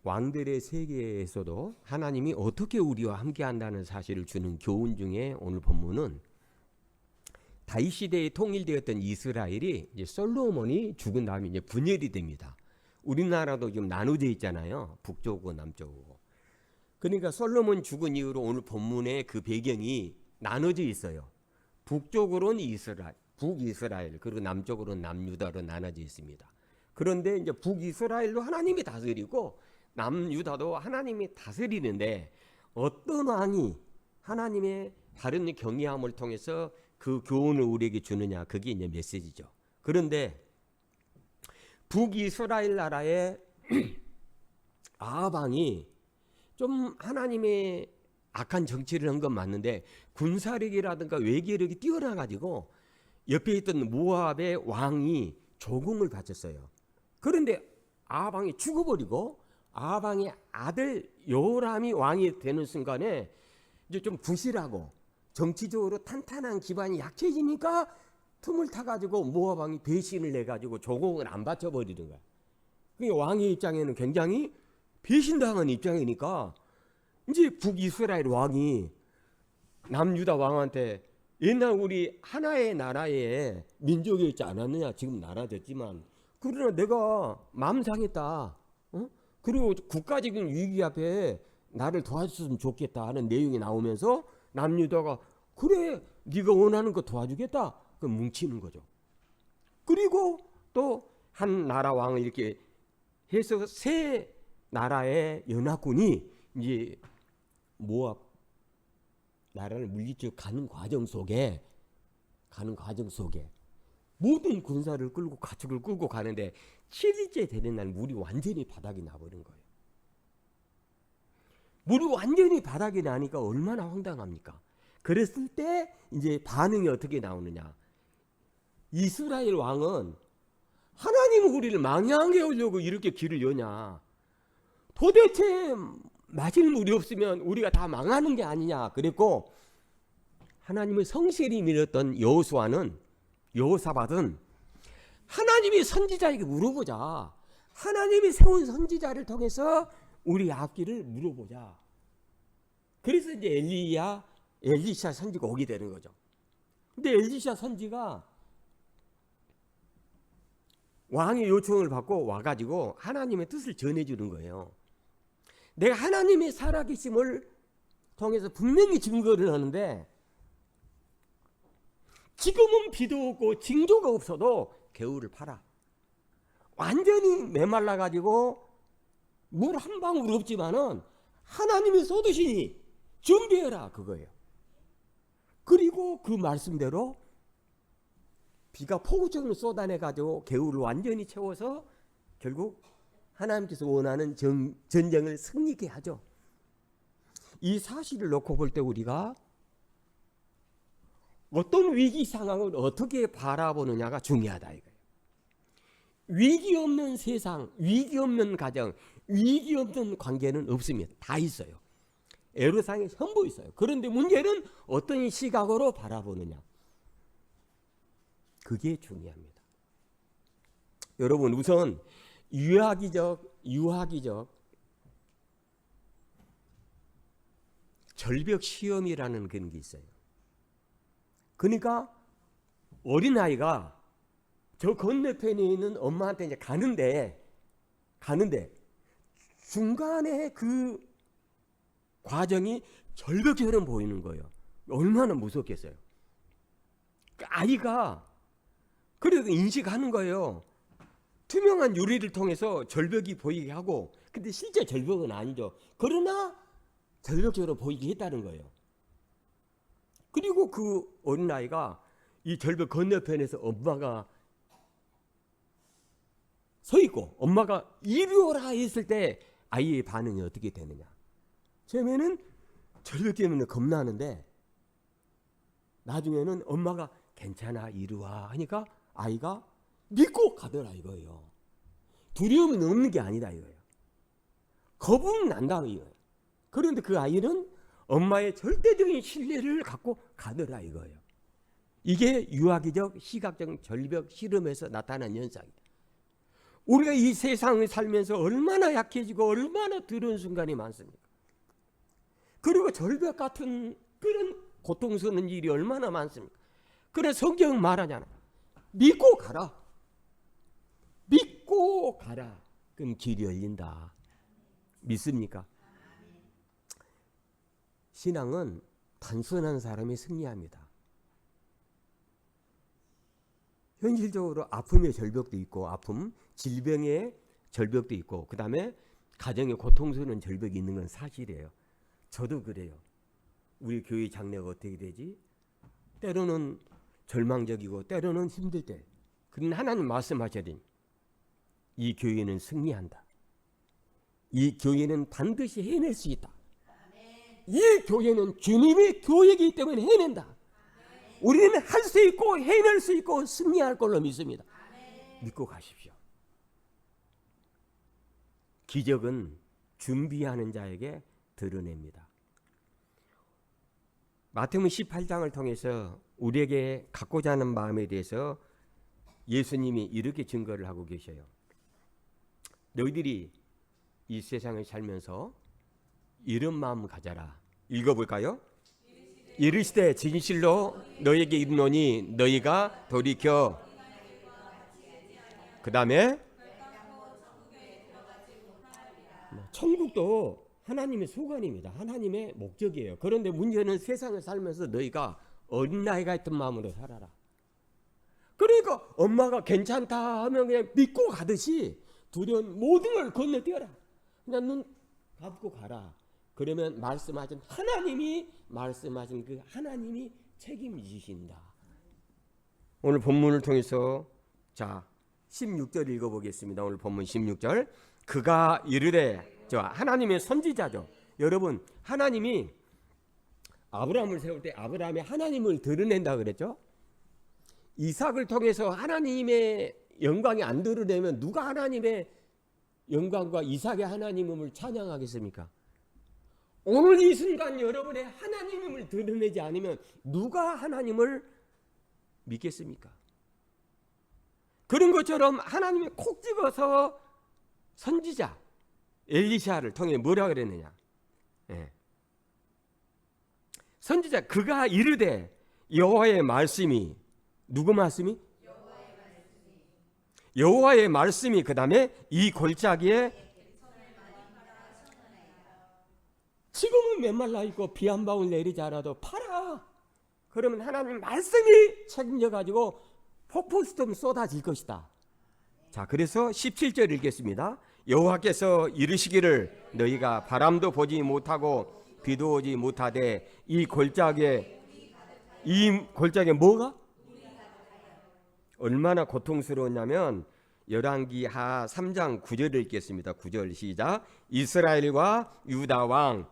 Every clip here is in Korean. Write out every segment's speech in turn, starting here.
왕들의 세계에서도 하나님이 어떻게 우리와 함께 한다는 사실을 주는 교훈 중에 오늘 본문은 다윗 시대에 통일되었던 이스라엘이 이제 솔로몬이 죽은 다음에 이제 분열이 됩니다. 우리나라도 지금 나눠져 있잖아요. 북쪽하고 남쪽하고. 그러니까 솔로몬 죽은 이후로 오늘 본문의 그 배경이 나눠져 있어요. 북쪽으로는 이스라엘, 북이스라엘, 그리고 남쪽으로는 남유다로 나눠져 있습니다. 그런데 이제 북이스라엘도 하나님이 다스리고 남유다도 하나님이 다스리는데 어떤 왕이 하나님의 바른 경외함을 통해서 그 교훈을 우리에게 주느냐, 그게 이제 메시지죠. 그런데 북이스라엘 나라의 아합 왕이 좀 하나님의 악한 정치를 한 건 맞는데 군사력이라든가 외교력이 뛰어나가지고 옆에 있던 모압의 왕이 조공을 바쳤어요. 그런데 아합 왕이 죽어버리고 아합 왕의 아들 요람이 왕이 되는 순간에 이제 좀 부실하고 정치적으로 탄탄한 기반이 약해지니까 틈을 타가지고 모압 왕이 배신을 해가지고 조공을 안 바쳐버리는 거야. 그게 왕의 입장에는 굉장히 배신당한 입장이니까 이제 북이스라엘 왕이 남유다 왕한테 옛날 우리 하나의 나라의 민족이었지 않았느냐, 지금 나라 됐지만 그러나 내가 마음 상했다, 그리고 국가적인 위기 앞에 나를 도와줬으면 좋겠다 하는 내용이 나오면서 남유다가 그래 네가 원하는 거 도와주겠다, 그 뭉치는 거죠. 그리고 또 한 나라 왕을 이렇게 해서 세 나라의 연합군이 이제 모압 나라를 물리쳐 가는 과정 속에 모든 군사를 끌고 가축을 끌고 가는데 7일째 되는 날 물이 완전히 바닥이 나버린 거예요. 물이 완전히 바닥이 나니까 얼마나 황당합니까? 그랬을 때 이제 반응이 어떻게 나오느냐? 이스라엘 왕은 하나님은 우리를 망하게 하려고 이렇게 길을 여냐? 도대체 마실 물이 없으면 우리가 다 망하는 게 아니냐? 그랬고 하나님의 성실히 믿었던 여호사밧은 하나님이 선지자에게 물어보자. 하나님이 세운 선지자를 통해서 우리 앞길을 물어보자. 그래서 이제 엘리샤 선지가 오게 되는 거죠. 근데 엘리샤 선지가 왕의 요청을 받고 와가지고 하나님의 뜻을 전해주는 거예요. 내가 하나님의 살아계심을 통해서 분명히 증거를 하는데 지금은 비도 없고 징조가 없어도 개울을 파라. 완전히 메말라가지고 물 한 방울 없지만은 하나님이 쏟으시니 준비해라, 그거예요. 그리고 그 말씀대로 비가 폭우처럼 쏟아내가지고 개울을 완전히 채워서 결국 하나님께서 원하는 전쟁을 승리케 하죠. 이 사실을 놓고 볼 때 우리가 어떤 위기 상황을 어떻게 바라보느냐가 중요하다 이거예요. 위기 없는 세상, 위기 없는 가정, 위기 없는 관계는 없습니다. 다 있어요. 애로사항이 전부 있어요. 그런데 문제는 어떤 시각으로 바라보느냐, 그게 중요합니다. 여러분, 우선 유아기적 절벽 시험이라는 그런 게 있어요. 그러니까 어린아이가 저 건너편에 있는 엄마한테 이제 가는데 중간에 그 과정이 절벽처럼 보이는 거예요. 얼마나 무섭겠어요. 아이가 그래도 인식하는 거예요. 투명한 유리를 통해서 절벽이 보이게 하고, 근데 실제 절벽은 아니죠. 그러나 절벽처럼 보이게 했다는 거예요. 그리고 그 어린아이가 이 절벽 건너편에서 엄마가 서 있고 엄마가 이리 오라 했을 때 아이의 반응이 어떻게 되느냐. 처음에는 절벽 때문에 겁나는데 나중에는 엄마가 괜찮아 이리 와 하니까 아이가 믿고 가더라 이거예요. 두려움은 없는 게 아니다 이거예요. 겁은 난다 이거예요. 그런데 그 아이는 엄마의 절대적인 신뢰를 갖고 가더라 이거예요. 이게 유아기적 시각적 절벽 실험에서 나타난 현상이에요. 우리가 이 세상을 살면서 얼마나 약해지고 얼마나 두려운 순간이 많습니까? 그리고 절벽 같은 그런 고통스러운 일이 얼마나 많습니까? 그래서 성경은 말하잖아. 믿고 가라. 믿고 가라. 그럼 길이 열린다. 믿습니까? 신앙은 단순한 사람이 승리합니다. 현실적으로 아픔의 절벽도 있고, 아픔, 질병의 절벽도 있고, 그 다음에 가정의 고통스러운 절벽이 있는 건 사실이에요. 저도 그래요. 우리 교회 장래가 어떻게 되지? 때로는 절망적이고 때로는 힘들 때, 그런 하나님 말씀하셔야 됩니다. 이 교회는 승리한다. 이 교회는 반드시 해낼 수 있다. 이 교회는 주님의 교회이기 때문에 해낸다. 우리는 할 수 있고 해낼 수 있고 승리할 걸로 믿습니다. 믿고 가십시오. 기적은 준비하는 자에게 드러냅니다. 마태복음 18장을 통해서 우리에게 갖고자 하는 마음에 대해서 예수님이 이렇게 증거를 하고 계셔요. 너희들이 이 세상을 살면서 이런 마음 가져라. 읽어볼까요? 이르시되 진실로 너에게 이르노니 너희가 돌이켜, 그 다음에 천국도 하나님의 소관입니다. 하나님의 목적이에요. 그런데 문제는 세상을 살면서 너희가 어린 나이가 있던 마음으로 살아라. 그러니까 엄마가 괜찮다 하면 그냥 믿고 가듯이 두려운 모든 걸 건너뛰어라. 그냥 눈 감고 가라. 그러면 말씀하신 하나님이 말씀하신 그 하나님이 책임지신다. 오늘 본문을 통해서 자 16절 읽어보겠습니다. 오늘 본문 16절. 그가 이르되, 하나님의 선지자죠. 여러분, 하나님이 아브라함을 세울 때 아브라함이 하나님을 드러낸다 그랬죠. 이삭을 통해서 하나님의 영광이 안 드러내면 누가 하나님의 영광과 이삭의 하나님임을 찬양하겠습니까? 오늘 이 순간 여러분의 하나님임을 드러내지 않으면 누가 하나님을 믿겠습니까? 그런 것처럼 하나님이 콕 집어서 선지자 엘리샤를 통해 뭐라 그랬느냐? 선지자 그가 이르되 여호와의 말씀이, 누구 말씀이? 여호와의 말씀이 그 다음에 이 골짜기에, 지금은 메말라 있고 비 한 방울 내리지 않아도 팔아. 그러면 하나님 말씀이 책임져 가지고 폭포수처럼 쏟아질 것이다. 자, 그래서 17절 읽겠습니다. 여호와께서 이르시기를 너희가 바람도 보지 못하고 비도 오지 못하되 이 골짜기에 뭐가? 얼마나 고통스러웠냐면 열왕기하 3장 9절을 읽겠습니다. 9절 시작. 이스라엘과 유다 왕,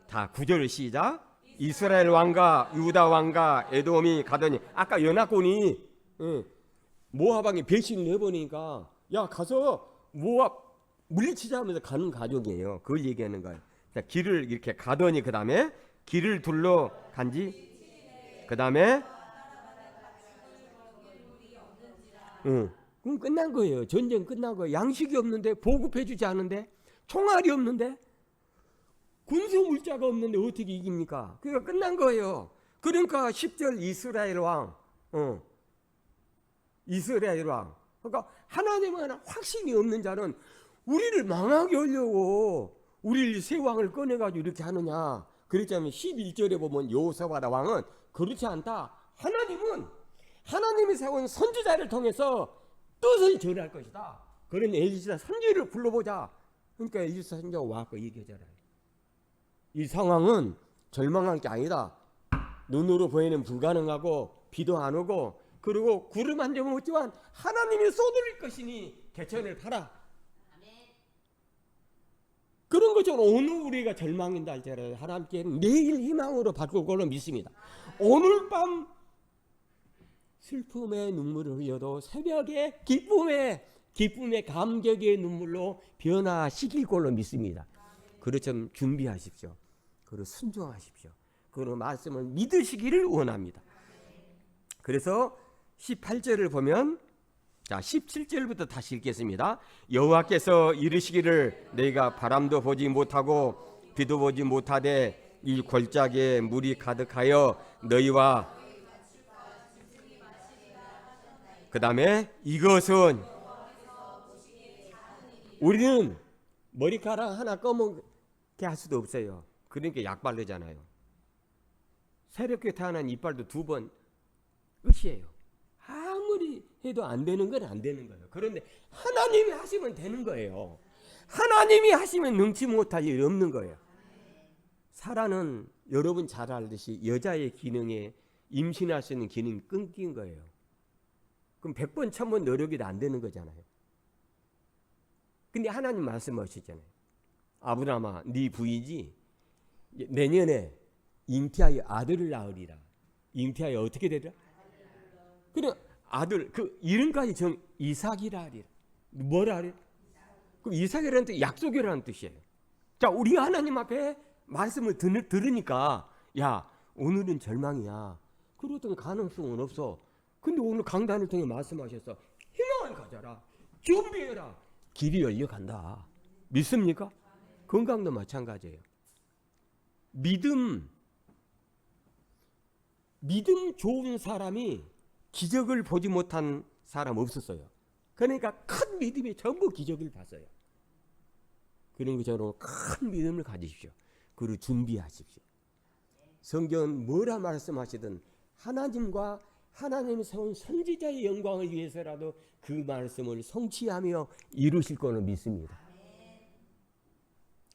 다 9절 시작. 이스라엘 왕과 유다 왕과 에돔이 가더니, 아까 연합군이 모압 왕이 배신을 해버리니까 야 가서 모압 물리치자 하면서 가는 가족이에요. 그걸 얘기하는 거예요. 자, 길을 이렇게 가더니 그 다음에 길을 둘러 간지, 그 다음에 그럼 끝난 거예요. 전쟁 끝난 거예요. 양식이 없는데, 보급해주지 않은데, 총알이 없는데, 군수물자가 없는데 어떻게 이깁니까? 그러니까 끝난 거예요. 그러니까 10절 이스라엘 왕, 이스라엘 왕. 그러니까 하나님은 확신이 없는 자는 우리를 망하게 하려고 우리를 새 왕을 꺼내가지고 이렇게 하느냐. 그렇다면 11절에 보면 여호사밧 왕은 그렇지 않다. 하나님이 세운 선지자를 통해서 뜻을 전할 것이다. 그런 엘리사 선지를 불러보자. 그러니까 엘리사 선지자가 와서 얘기하잖아요. 이 상황은 절망할 게 아니다. 눈으로 보이는 불가능하고 비도 안 오고 그리고 구름 한 점 없지만 하나님이 쏟을 것이니 개천을 파라. 그런 것처럼 오늘 우리가 절망인다 할지라도 하나님께 내일 희망으로 바꿀 걸로 믿습니다. 오늘 밤 슬픔의 눈물을 흘려도 새벽에 기쁨의 감격의 눈물로 변화시킬 걸로 믿습니다. 그렇죠. 준비하십시오. 그리고 순종하십시오. 그리고 말씀을 믿으시기를 원합니다. 그래서 18절을 보면, 자 17절부터 다시 읽겠습니다. 여호와께서 이르시기를 너희가 바람도 보지 못하고 비도 보지 못하되 이 골짜기에 물이 가득하여 너희와, 그 다음에 이것은, 우리는 머리카락 하나 검게 할 수도 없어요. 그러니까 약 바르잖아요. 새롭게 태어난 이빨도 2번 끝이에요. 아무리 해도 안 되는 건 안 되는 거예요. 그런데 하나님이 하시면 되는 거예요. 하나님이 하시면 능치 못할 일이 없는 거예요. 사라는 여러분 잘 알듯이 여자의 기능에 임신할 수 있는 기능이 끊긴 거예요. 그럼 100번 1000번 노력해도 안 되는 거잖아요. 근데 하나님 말씀하셨잖아요. 아브라함아 네 부인이 내년에 잉태하여 아들을 낳으리라. 잉태하여 어떻게 되리라? 그래 아들 그 이름까지 정 이삭이라 하리라. 뭐라 하리라? 그럼 이삭이라는 뜻 약속이라는 뜻이에요. 자 우리가 하나님 앞에 말씀을 들으니까 야 오늘은 절망이야. 그러던 가능성은 없어. 근데 오늘 강단을 통해 말씀하셔서 희망을 가져라. 준비해라. 길이 열려간다. 믿습니까? 건강도 마찬가지예요. 믿음 좋은 사람이 기적을 보지 못한 사람 없었어요. 그러니까 큰 믿음이 전부 기적을 봤어요. 그런 것처럼 큰 믿음을 가지십시오. 그리고 준비하십시오. 성경은 뭐라 말씀하시든 하나님과 하나님이 세운 선지자의 영광을 위해서라도 그 말씀을 성취하며 이루실 거는 믿습니다.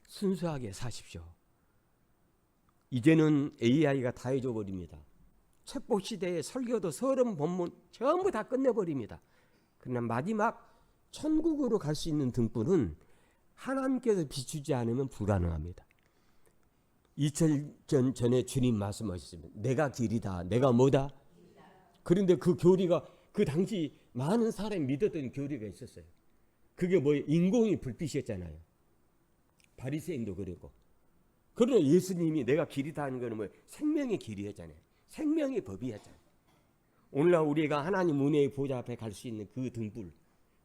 순수하게 사십시오. 이제는 AI가 다 해줘 버립니다. 첩보 시대의 설교도 서론 본문 전부 다 끝내버립니다. 그러나 마지막 천국으로 갈 수 있는 등불은 하나님께서 비추지 않으면 불가능합니다. 2000년 전에 주님 말씀하셨습니다. 내가 길이다. 내가 뭐다? 그런데 그 교리가 그 당시 많은 사람이 믿었던 교리가 있었어요. 그게 뭐예요? 인공이 불빛이었잖아요. 바리새인도 그러고. 그러나 예수님이 내가 길이다 하는 거는 뭐예요? 생명의 길이었잖아요. 생명의 법이었잖아요. 오늘날 우리가 하나님 은혜의 보좌 앞에 갈 수 있는 그 등불,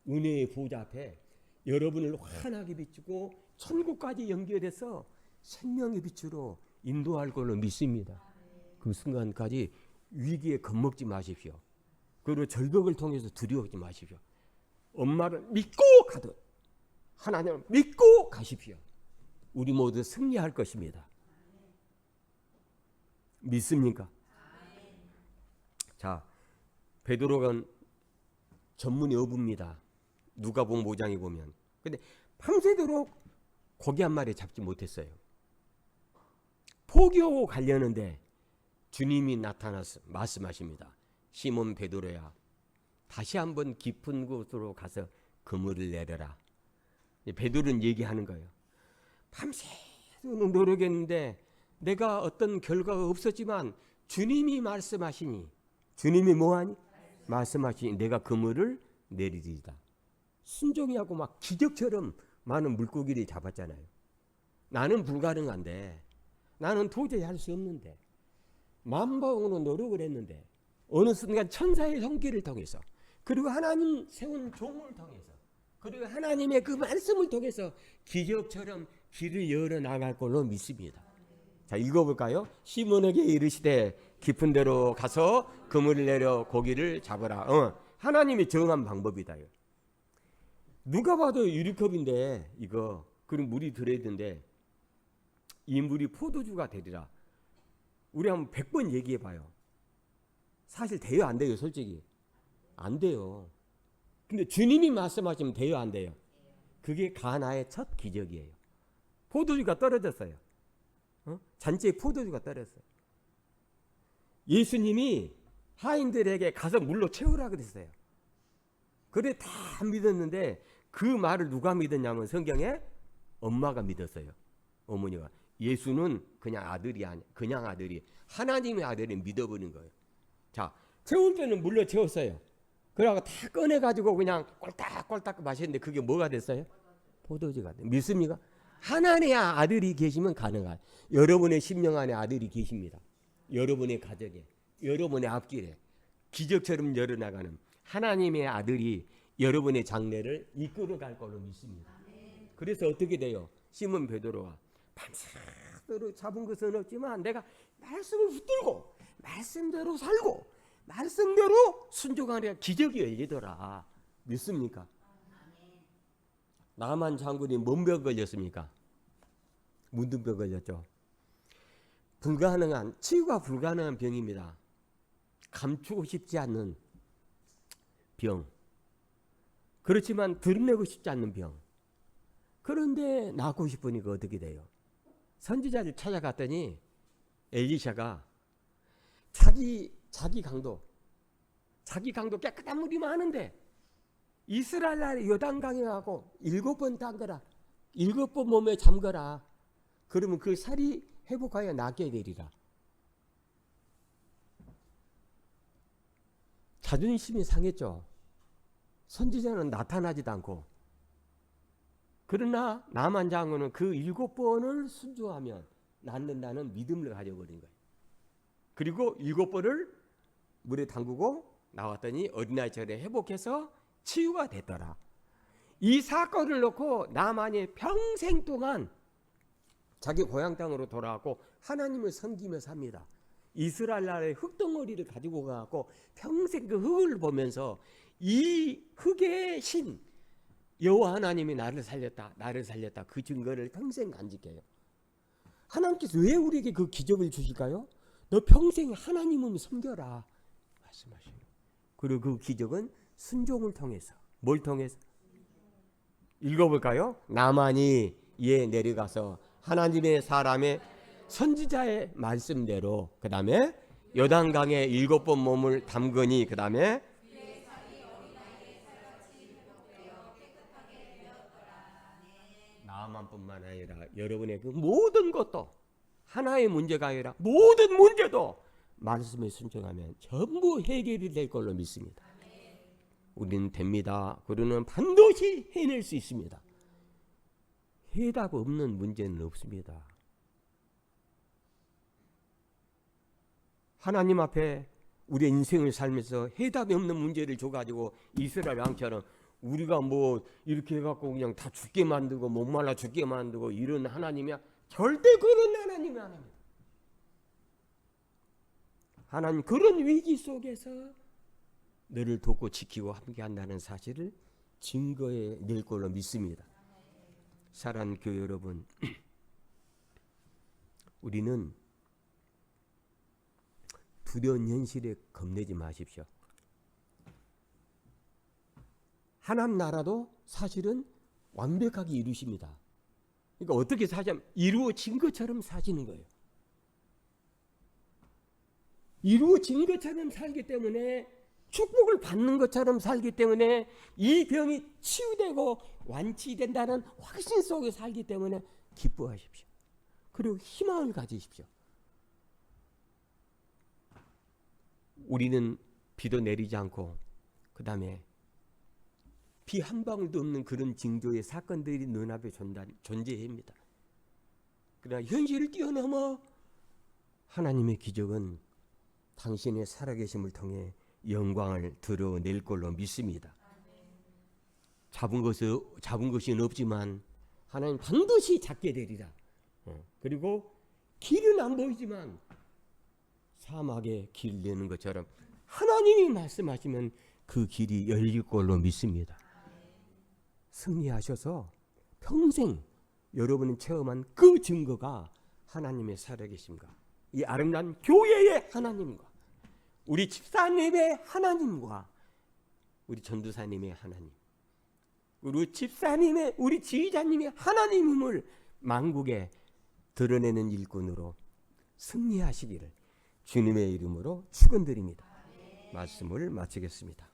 은혜의 보좌 앞에 여러분을 환하게 비추고 천국까지 연결해서 생명의 빛으로 인도할 걸로 믿습니다. 그 순간까지 위기에 겁먹지 마십시오. 그리고 절벽을 통해서 두려워하지 마십시오. 엄마를 믿고 가듯 하나님을 믿고 가십시오. 우리 모두 승리할 것입니다. 믿습니까? 자, 베드로가 전문의 어부입니다. 누가복음 5장에 보면. 근데 밤새도록 고기 한 마리 잡지 못했어요. 포기하고 가려는데 주님이 나타나서 말씀하십니다. 시몬 베드로야, 다시 한번 깊은 곳으로 가서 그물을 내려라. 베드로는 얘기하는 거예요. 밤새도록 노력했는데 내가 어떤 결과가 없었지만 주님이 말씀하시니, 주님이 뭐하니? 말씀하시니 내가 그물을 내리리이다. 순종이하고 막 기적처럼 많은 물고기를 잡았잖아요. 나는 불가능한데, 나는 도저히 할 수 없는데, 만방으로 노력을 했는데 어느 순간 천사의 손길을 통해서, 그리고 하나님 세운 종을 통해서, 그리고 하나님의 그 말씀을 통해서 기적처럼 길을 열어 나갈 걸로 믿습니다. 자, 읽어볼까요? 시몬에게 이르시되 깊은 데로 가서 그물을 내려 고기를 잡으라. 하나님이 정한 방법이다. 누가 봐도 유리컵인데 이거 그럼 물이 들어야 되는데 이 물이 포도주가 되리라. 우리 한번 100번 얘기해봐요. 사실 돼요 안 돼요? 솔직히 안 돼요. 근데 주님이 말씀하시면 돼요 안 돼요? 그게 가나의 첫 기적이에요. 포도주가 떨어졌어요. 잔치에 포도주가 떨어졌어요. 예수님이 하인들에게 가서 물로 채우라 그랬어요. 그래 다 믿었는데 그 말을 누가 믿었냐면 성경에 엄마가 믿었어요. 어머니가. 예수는 그냥 아들이 아니야. 그냥 아들이 하나님의 아들을 믿어버린 거예요. 자, 채울 때는 물로 채웠어요. 그러고 다 꺼내가지고 그냥 꼴딱꼴딱 마셨는데 그게 뭐가 됐어요? 포도주가 됐어요. 믿습니까? 하나님의 아들이 계시면 가능해요. 여러분의 심령 안에 아들이 계십니다. 여러분의 가정에, 여러분의 앞길에 기적처럼 열어나가는 하나님의 아들이 여러분의 장래를 이끌어갈 걸로 믿습니다. 그래서 어떻게 돼요? 시몬 베드로가 밤새도록 잡은 것은 없지만 내가 말씀을 붙들고 말씀대로 살고 말씀대로 순종하니까 기적이 열리더라. 믿습니까? 나만 장군이 뭔 병 걸렸습니까? 문둥병 걸렸죠. 불가능한, 치유가 불가능한 병입니다. 감추고 싶지 않는 병. 그렇지만 드러내고 싶지 않는 병. 그런데 낫고 싶으니까 어떻게 돼요? 선지자를 찾아갔더니 엘리샤가 자기 강도 깨끗한 물이 많은데 이스라엘 나라의 요단강에 가고 7번 담거라. 7번 몸에 잠거라. 그러면 그 살이 회복하여 낫게 되리라. 자존심이 상했죠. 선지자는 나타나지도 않고. 그러나 나만 장군은 그 7번을 순종하면 낫는다는 믿음을 가져버린 거예요. 그리고 7번을 물에 담그고 나왔더니 어린아이처럼 회복해서 치유가 됐더라. 이 사건을 놓고 나만이 평생 동안 자기 고향 땅으로 돌아왔고 하나님을 섬기며 삽니다. 이스라엘 나라의 흙덩어리를 가지고 가고 평생 그 흙을 보면서 이 흙의 신 여호와 하나님이 나를 살렸다 그 증거를 평생 간직해요. 하나님께서 왜 우리에게 그 기적을 주실까요? 너 평생 하나님을 섬겨라 말씀하시는. 그리고 그 기적은 순종을 통해서. 뭘 통해서? 읽어볼까요? 나만이 이에 내려가서 하나님의 사람의 선지자의 말씀대로 그 다음에 요단강에 7번 몸을 담그니 그 다음에 나만뿐만 아니라 여러분의 그 모든 것도 하나의 문제가 아니라 모든 문제도 말씀에 순종하면 전부 해결이 될 걸로 믿습니다. 우리는 됩니다. 그러면 반드시 해낼 수 있습니다. 해답 없는 문제는 없습니다. 하나님 앞에 우리의 인생을 살면서 해답이 없는 문제를 줘가지고 이스라엘 왕처럼 우리가 뭐 이렇게 해갖고 그냥 다 죽게 만들고 목말라 죽게 만들고 이런 하나님이야? 절대 그런 하나님이 아닙니다. 하나님 그런 위기 속에서 너를 돕고 지키고 함께 한다는 사실을 증거해 낼 걸로 믿습니다. 사랑하는 교회 여러분, 우리는 두려운 현실에 겁내지 마십시오. 하나님 나라도 사실은 완벽하게 이루십니다. 그러니까 어떻게 사시면 이루어진 것처럼 사시는 거예요. 이루어진 것처럼 살기 때문에 축복을 받는 것처럼 살기 때문에 이 병이 치유되고 완치된다는 확신 속에 살기 때문에 기뻐하십시오. 그리고 희망을 가지십시오. 우리는 비도 내리지 않고 그 다음에 비 한 방울도 없는 그런 징조의 사건들이 눈앞에 존재합니다. 그러나 현실을 뛰어넘어 하나님의 기적은 당신의 살아계심을 통해 영광을 드러낼 걸로 믿습니다. 잡은 것은 없지만 하나님 반드시 잡게 되리라. 그리고 길은 안 보이지만 사막에 길 내는 것처럼 하나님이 말씀하시면 그 길이 열릴 걸로 믿습니다. 승리하셔서 평생 여러분이 체험한 그 증거가 하나님의 살아계심과 이 아름다운 교회의 하나님과 우리 집사님의 하나님과 우리 전도사님의 하나님, 우리 집사님의 우리 지휘자님의 하나님임을 만국에 드러내는 일꾼으로 승리하시기를 주님의 이름으로 축원드립니다. 말씀을 마치겠습니다.